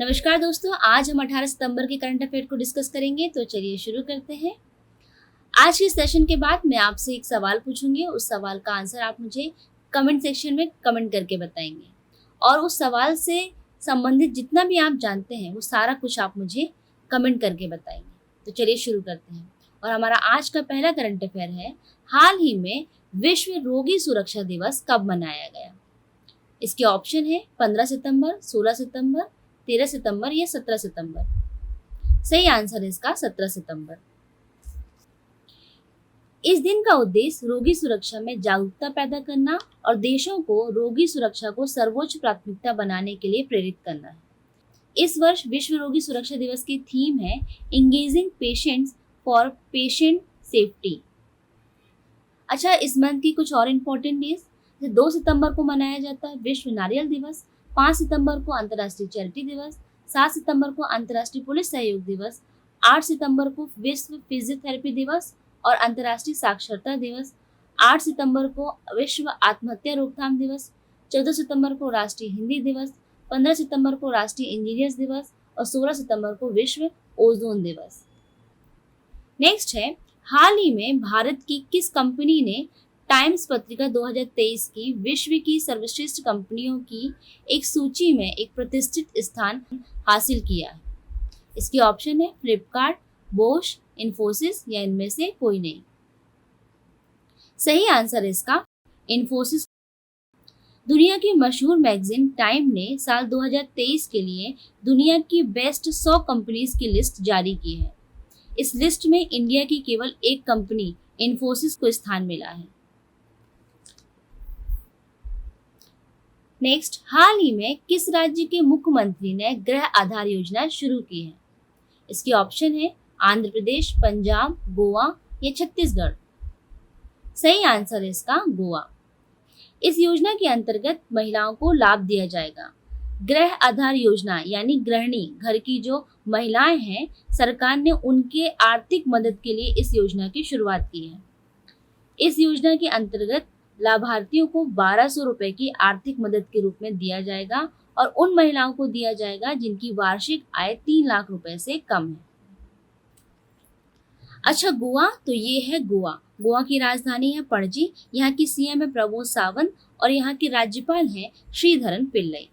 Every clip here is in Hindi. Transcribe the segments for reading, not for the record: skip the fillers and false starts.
नमस्कार दोस्तों, आज हम 18 सितंबर के करंट अफेयर को डिस्कस करेंगे। तो चलिए शुरू करते हैं। आज के सेशन के बाद मैं आपसे एक सवाल पूछूंगी। उस सवाल का आंसर आप मुझे कमेंट सेक्शन में कमेंट करके बताएंगे और उस सवाल से संबंधित जितना भी आप जानते हैं वो सारा कुछ आप मुझे कमेंट करके बताएंगे। तो चलिए शुरू करते हैं। और हमारा आज का पहला करंट अफेयर है, हाल ही में विश्व रोगी सुरक्षा दिवस कब मनाया गया? इसके ऑप्शन है 15 सितंबर, 16 सितंबर, 13 सितंबर या 17 सितंबर। सही आंसर है इसका 17 सितंबर। इस दिन का उद्देश्य रोगी सुरक्षा में जागरूकता पैदा करना और देशों को रोगी सुरक्षा को सर्वोच्च प्राथमिकता बनाने के लिए प्रेरित करना है। इस वर्ष विश्व रोगी सुरक्षा दिवस की थीम है engaging patients for patient safety. अच्छा, इस मंथ की कुछ और इम्पोर्टेंट डेज, 2 सितंबर को मनाया जाता है विश्व नारियल दिवस, 5 सितंबर को अंतर्राष्ट्रीय चैरिटी दिवस, 7 सितंबर को अंतर्राष्ट्रीय पुलिस सहयोग दिवस, 8 सितंबर को विश्व फिजियोथेरेपी दिवस और अंतर्राष्ट्रीय साक्षरता दिवस, 8 सितंबर को विश्व आत्महत्या रोकथाम दिवस, 14 सितंबर को राष्ट्रीय हिंदी दिवस, 15 सितंबर को राष्ट्रीय इंजीनियर्स दिवस और 16 सितंबर को विश्व ओजोन दिवस। नेक्स्ट है, हाल ही में भारत की किस कंपनी ने टाइम्स पत्रिका 2023 की विश्व की सर्वश्रेष्ठ कंपनियों की एक सूची में एक प्रतिष्ठित स्थान हासिल किया है? इसके ऑप्शन है फ्लिपकार्ट, बोश, इन्फोसिस या इनमें से कोई नहीं। सही आंसर है इसका इन्फोसिस। दुनिया की मशहूर मैगजीन टाइम ने साल 2023 के लिए दुनिया की बेस्ट 100 कंपनीज की लिस्ट जारी की है। इस लिस्ट में इंडिया की केवल एक कंपनी इन्फोसिस को स्थान मिला है। नेक्स्ट, हाल ही में किस राज्य के मुख्यमंत्री ने गृह आधार योजना शुरू की है? इसके ऑप्शन है आंध्र प्रदेश, पंजाब, गोवा या छत्तीसगढ़। सही आंसर है इसका गोवा। इस योजना के अंतर्गत महिलाओं को लाभ दिया जाएगा। गृह आधार योजना यानी गृहिणी घर की जो महिलाएं हैं, सरकार ने उनके आर्थिक मदद के लिए इस योजना की शुरुआत की है। इस योजना के अंतर्गत लाभार्थियों को 1200 रुपए की आर्थिक मदद के रूप में दिया जाएगा और उन महिलाओं को दिया जाएगा जिनकी वार्षिक आय 3 लाख रुपए से कम है। अच्छा, गोवा, तो ये है गोवा। गोवा की राजधानी है पणजी। यहाँ की सीएम है प्रमोद सावंत और यहाँ के राज्यपाल हैं श्रीधरन पिल्लई।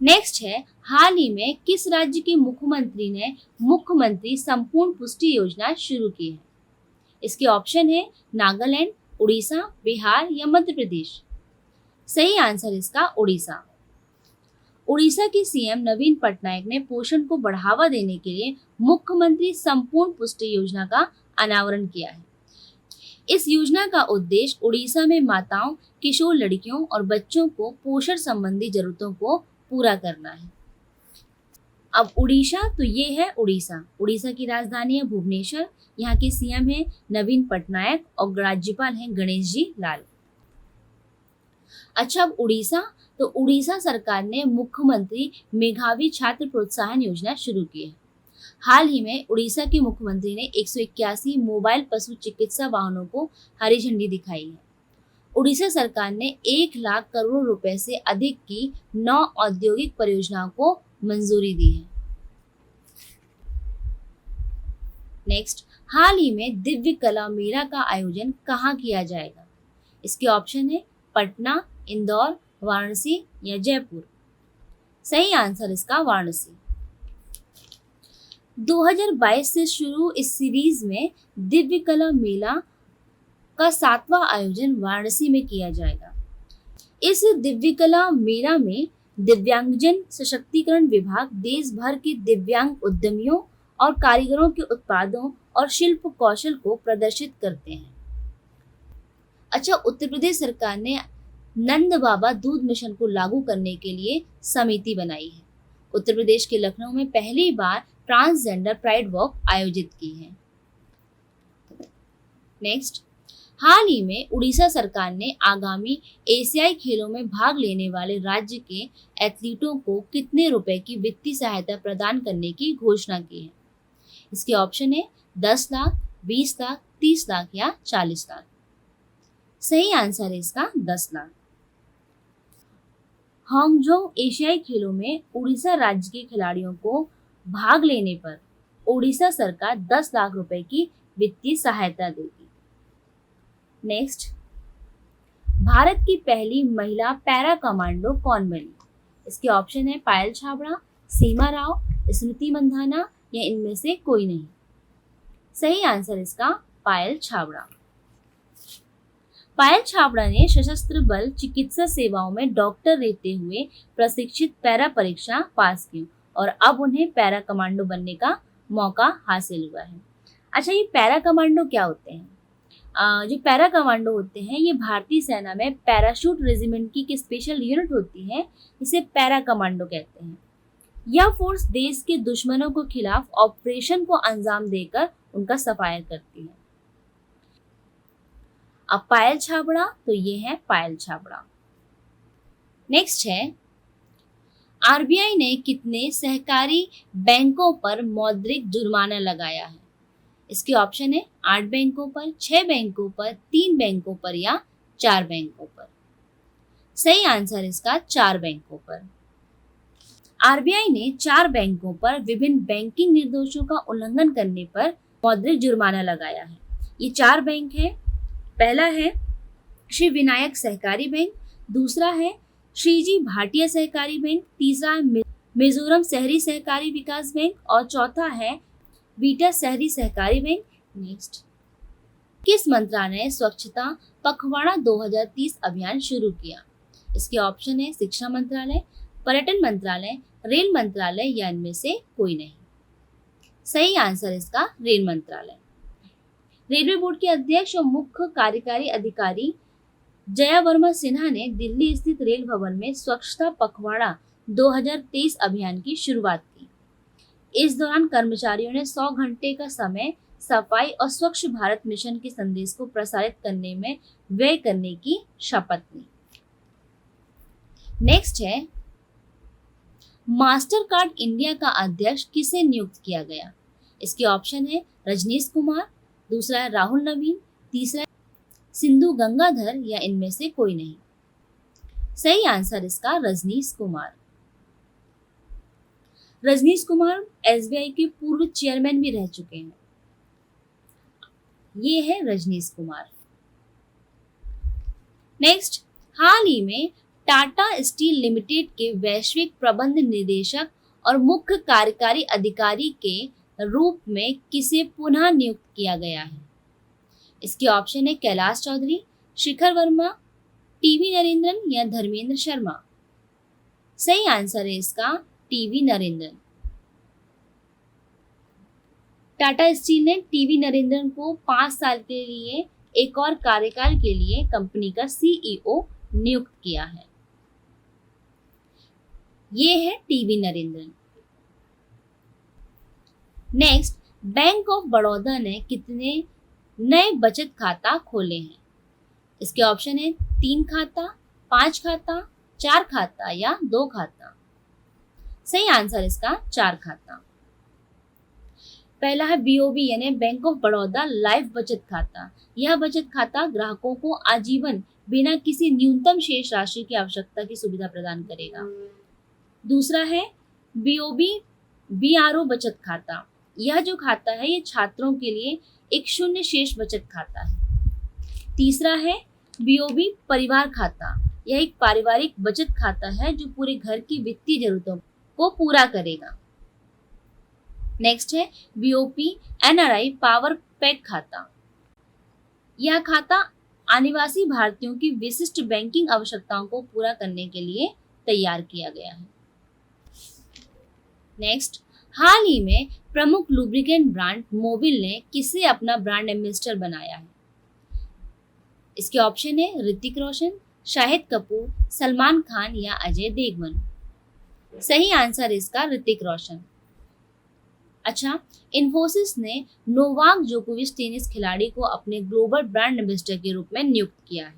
नेक्स्ट है, हाल ही में किस राज्य के मुख्यमंत्री ने मुख्यमंत्री संपूर्ण पुष्टि योजना शुरू की है? इसके ऑप्शन है नागालैंड, उड़ीसा, बिहार या मध्य प्रदेश। सही आंसर इसका उड़ीसा। उड़ीसा के सीएम नवीन पटनायक ने पोषण को बढ़ावा देने के लिए मुख्यमंत्री संपूर्ण पुष्टि योजना का अनावरण किया है। इस योजना का उद्देश्य उड़ीसा में माताओं, किशोर लड़कियों और बच्चों को पोषण संबंधी जरूरतों को पूरा करना है। अब उड़ीसा, तो ये है उड़ीसा। उड़ीसा की राजधानी है भुवनेश्वर। यहाँ के सीएम है नवीन पटनायक और राज्यपाल हैं गणेश जी लाल। अच्छा, अब उड़ीसा, तो उड़ीसा सरकार ने मुख्यमंत्री मेधावी छात्र प्रोत्साहन योजना शुरू की है। हाल ही में उड़ीसा के मुख्यमंत्री ने 181 मोबाइल पशु चिकित्सा वाहनों को हरी झंडी दिखाई है। उड़ीसा सरकार ने 1 लाख करोड़ रुपए से अधिक की 9 औद्योगिक परियोजनाओं को मंजूरी दी है। नेक्स्ट, हाल ही में दिव्य कला मेला का आयोजन कहाँ किया जाएगा? इसके ऑप्शन है पटना, इंदौर, वाराणसी या जयपुर। सही आंसर इसका वाराणसी। 2022 से शुरू इस सीरीज में दिव्य कला मेला का 7वां आयोजन वाराणसी में किया जाएगा। इस दिव्य कला मेला में दिव्यांगजन सशक्तिकरण विभाग देश भर के दिव्यांग उद्यमियों और कारीगरों के उत्पादों और शिल्प कौशल को प्रदर्शित करते हैं। अच्छा, उत्तर प्रदेश सरकार ने नंद बाबा दूध मिशन को लागू करने के लिए समिति बनाई है। उत्तर प्रदेश के लखनऊ में पहली बार ट्रांसजेंडर प्राइड वॉक आयोजित की है। नेक्स्ट, हाल ही में उड़ीसा सरकार ने आगामी एशियाई खेलों में भाग लेने वाले राज्य के एथलीटों को कितने रुपए की वित्तीय सहायता प्रदान करने की घोषणा की है? इसके ऑप्शन है 10 लाख, 20 लाख, 30 लाख या 40 लाख। सही आंसर है इसका 10 लाख। हांगझोंग एशियाई खेलों में उड़ीसा राज्य के खिलाड़ियों को भाग लेने पर ओडिशा सरकार 10 लाख रुपए की वित्तीय सहायता देगी। नेक्स्ट, भारत की पहली महिला पैरा कमांडो कौन बनी? इसके ऑप्शन है पायल छाबड़ा, सीमा राव, स्मृति मंधाना या इनमें से कोई नहीं। सही आंसर इसका पायल छाबड़ा। पायल छाबड़ा ने सशस्त्र बल चिकित्सा सेवाओं में डॉक्टर रहते हुए प्रशिक्षित पैरा परीक्षा पास की और अब उन्हें पैरा कमांडो बनने का मौका हासिल हुआ है। अच्छा, ये पैरा कमांडो क्या होते हैं? जो पैरा कमांडो होते हैं ये भारतीय सेना में पैराशूट रेजिमेंट की स्पेशल यूनिट होती है, इसे पैरा कमांडो कहते हैं। यह फोर्स देश के दुश्मनों के खिलाफ ऑपरेशन को अंजाम देकर उनका सफाया करती है। अब पायल छाबड़ा, तो ये है पायल छाबड़ा। नेक्स्ट है, आरबीआई ने कितने सहकारी बैंकों पर मौद्रिक जुर्माना लगाया है? इसके ऑप्शन है 8 बैंकों पर, 6 बैंकों पर, 3 बैंकों पर या 4 बैंकों पर। सही आंसर इसका 4 बैंकों पर। आरबीआई ने 4 बैंकों पर विभिन्न बैंकिंग निर्देशों का उल्लंघन करने पर मौद्रिक जुर्माना लगाया है। ये 4 बैंक हैं। पहला है श्री विनायक सहकारी बैंक, दूसरा है श्रीजी भाटिया सहकारी बैंक, तीसरा है मिजोरम शहरी सहकारी विकास बैंक और चौथा है बीटा शहरी सहकारी बैंक। नेक्स्ट, किस मंत्रालय ने स्वच्छता पखवाड़ा 2030 अभियान शुरू किया? इसके ऑप्शन है शिक्षा मंत्रालय, पर्यटन मंत्रालय, रेल मंत्रालय या इनमें से कोई नहीं। सही आंसर इसका रेल मंत्रालय। रेलवे बोर्ड के अध्यक्ष और मुख्य कार्यकारी अधिकारी जया वर्मा सिन्हा ने दिल्ली स्थित रेल भवन में स्वच्छता पखवाड़ा 2023 अभियान की शुरुआत की। इस दौरान कर्मचारियों ने 100 घंटे का समय सफाई और स्वच्छ भारत मिशन के संदेश को प्रसारित करने में व्यय करने की शपथ ली। नेक्स्ट है, मास्टर कार्ड इंडिया का अध्यक्ष किसे नियुक्त किया गया? इसके ऑप्शन है रजनीश कुमार, दूसरा है राहुल नवीन, तीसरा सिंधु गंगाधर या इनमें से कोई नहीं। सही आंसर इसका रजनीश कुमार। रजनीश कुमार एसबीआई के पूर्व चेयरमैन भी रह चुके हैं। ये है रजनीश कुमार। नेक्स्ट, हाल ही में टाटा स्टील लिमिटेड के वैश्विक प्रबंध निदेशक और मुख्य कार्यकारी अधिकारी के रूप में किसे पुनः नियुक्त किया गया है? इसके ऑप्शन है कैलाश चौधरी, शिखर वर्मा, टीवी नरेंद्रन या धर्मेंद्र शर्मा। सही आंसर है इसका टीवी नरेंद्रन। टाटा स्टील ने टीवी नरेंद्रन को 5 साल के लिए एक और कार्यकाल के लिए कंपनी का सीईओ नियुक्त किया है। ये है TV Narendran. Next, bank of Baroda ने कितने नए बचत खाता खोले हैं? इसके ऑप्शन है 3 खाता, 5 खाता, 4 खाता या 2 खाता। सही आंसर इसका 4 खाता। पहला है बीओबी यानी बैंक ऑफ बड़ौदा लाइफ बचत खाता। यह बचत खाता ग्राहकों को आजीवन बिना किसी न्यूनतम शेष राशि की आवश्यकता की सुविधा प्रदान करेगा। दूसरा है बीओबी बीआरओ बचत खाता। यह जो खाता है ये छात्रों के लिए एक शून्य शेष बचत खाता है। तीसरा है बीओबी परिवार खाता। यह एक पारिवारिक बचत खाता है जो पूरे घर की वित्तीय जरूरतों को पूरा करेगा। नेक्स्ट है बीओपी एनआरआई पावर पैक खाता। यह खाता अनिवासी भारतीयों की विशिष्ट बैंकिंग आवश्यकताओं को पूरा करने के लिए तैयार किया गया है। नेक्स्ट, हाल ही में प्रमुख लुब्रिकेंट ब्रांड मोबिल ने किसे अपना ब्रांड एम्बेसडर बनाया है? इसके ऑप्शन है ऋतिक रोशन, शाहिद कपूर, सलमान खान या अजय देवगन। सही आंसर इसका ऋतिक रोशन। अच्छा, इन्फोसिस ने नोवाक जोकोविच टेनिस खिलाड़ी को अपने ग्लोबल ब्रांड एम्बेसडर के रूप में नियुक्त किया है।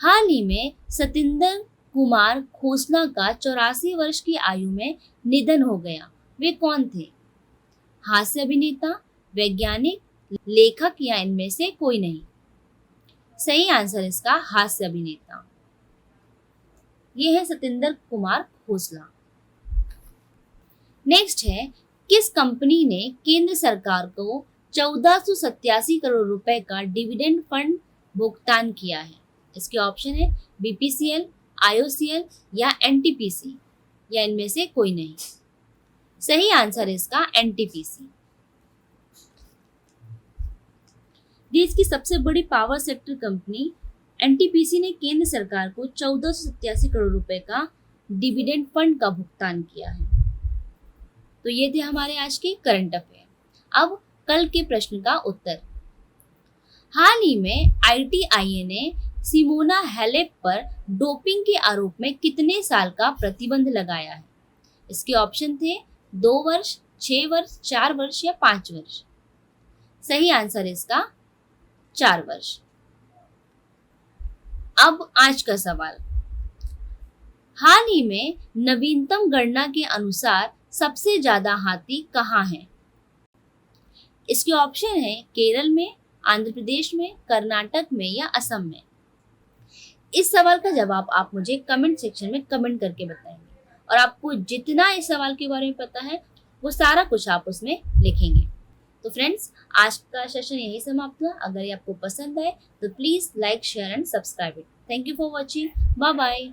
हाल ही में सतिंदर कुमार खोसला का 84 वर्ष की आयु में निधन हो गया। वे कौन थे? हास्य अभिनेता, वैज्ञानिक, लेखक या इनमें से कोई नहीं। सही आंसर इसका हास्य अभिनेता। ये है सतेंद्र कुमार खोसला। नेक्स्ट है, किस कंपनी ने केंद्र सरकार को 1487 करोड़ रुपए का डिविडेंड फंड भुगतान किया है? इसके ऑप्शन है बीपीसीएल, आईओसीएल या एनटीपीसी, या इनमें से कोई नहीं। सही आंसर है इसका एनटीपीसी। देश की सबसे बड़ी पावर सेक्टर कंपनी एनटीपीसी ने केंद्र सरकार को 1487 करोड़ रुपए का डिविडेंड फंड का भुगतान किया है। तो ये थे हमारे आज के करंट अफेयर। अब कल के प्रश्न का उत्तर। हाल ही में आईटीआईए ने सिमोना हैलेप पर डोपिंग के आरोप में कितने साल का प्रतिबंध लगाया है? इसके ऑप्शन थे 2 वर्ष, 6 वर्ष, 4 वर्ष या 5 वर्ष। सही आंसर इसका 4 वर्ष। अब आज का सवाल। हाल ही में नवीनतम गणना के अनुसार सबसे ज्यादा हाथी कहाँ हैं? इसके ऑप्शन है केरल में, आंध्र प्रदेश में, कर्नाटक में या असम में। इस सवाल का जवाब आप मुझे कमेंट सेक्शन में कमेंट करके बताएंगे और आपको जितना इस सवाल के बारे में पता है वो सारा कुछ आप उसमें लिखेंगे। तो फ्रेंड्स, आज का सेशन यही समाप्त हुआ। अगर ये आपको पसंद आए तो please like, share and subscribe it. Thank you for watching. Bye bye.